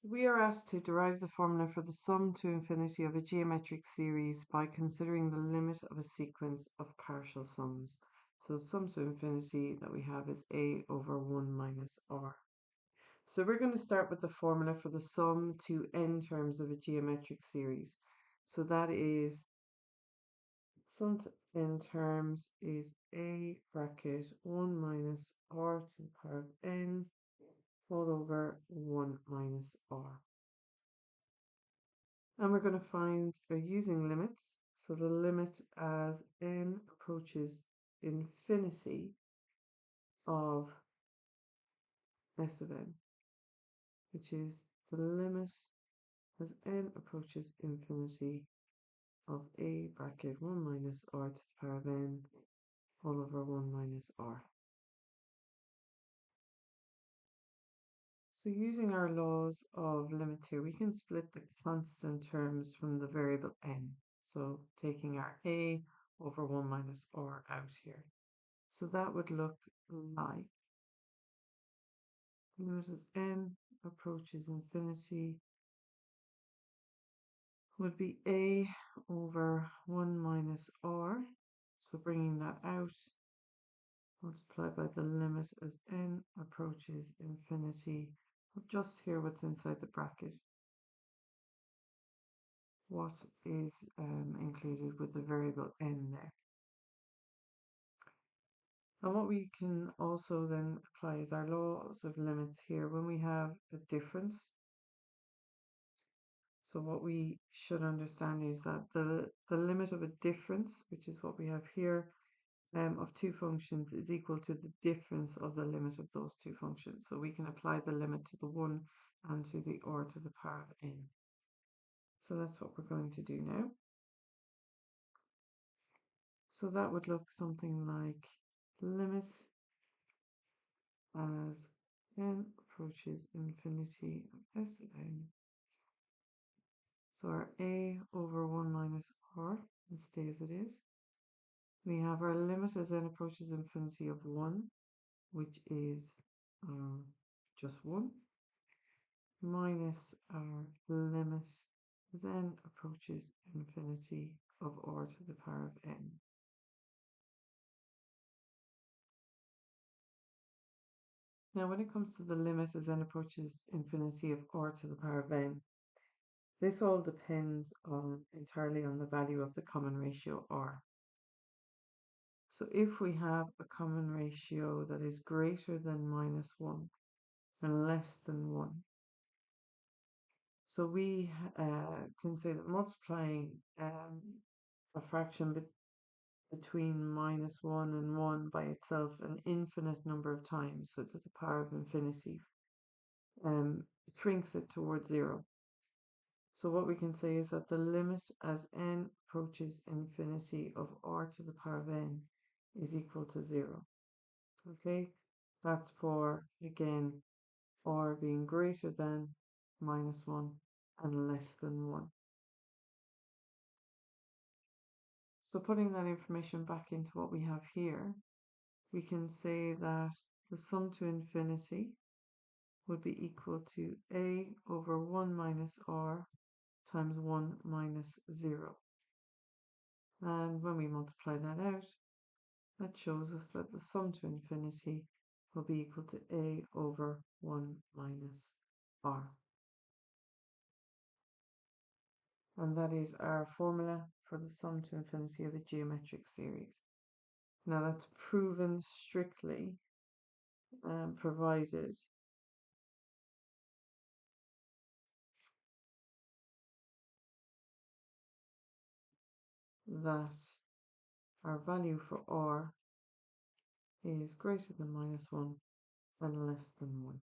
We are asked to derive the formula for the sum to infinity of a geometric series by considering the limit of a sequence of partial sums. So the sum to infinity that we have is a over 1 minus r. So we're going to start with the formula for the sum to n terms of a geometric series. So that is sum to n terms is a bracket 1 minus r to the power of n all over 1 minus r. And we're going to find using limits. So the limit as n approaches infinity of s of n, which is the limit as n approaches infinity of a bracket 1 minus r to the power of n all over 1 minus r. So using our laws of limits here, we can split the constant terms from the variable n. So taking our a over 1 minus r out here. So that would look like limit as n approaches infinity would be a over 1 minus r. So bringing that out, multiplied by the limit as n approaches infinity. I'll just hear what's inside the bracket. What is included with the variable n there. And what we can also then apply is our laws of limits here when we have a difference. So what we should understand is that the limit of a difference, which is what we have here, of two functions is equal to the difference of the limit of those two functions. So we can apply the limit to the 1 and to the r to the power of n. So that's what we're going to do now. So that would look something like limit as n approaches infinity of s of n. So our a over 1 minus r will stay as it is. We have our limit as n approaches infinity of 1, which is just 1, minus our limit as n approaches infinity of r to the power of n. Now when it comes to the limit as n approaches infinity of r to the power of n, this all depends entirely on the value of the common ratio r. So if we have a common ratio that is greater than minus 1 and less than 1, so we can say that multiplying a fraction between minus 1 and 1 by itself an infinite number of times, so it's at the power of infinity, shrinks it towards 0. So what we can say is that the limit as n approaches infinity of r to the power of n is equal to 0. Okay, that's for, again, r being greater than minus 1 and less than 1. So putting that information back into what we have here, we can say that the sum to infinity would be equal to a over 1 minus r times 1 minus 0. And when we multiply that out, that shows us that the sum to infinity will be equal to a over 1 minus r. And that is our formula for the sum to infinity of a geometric series. Now that's proven strictly provided that our value for r is greater than minus 1 and less than 1.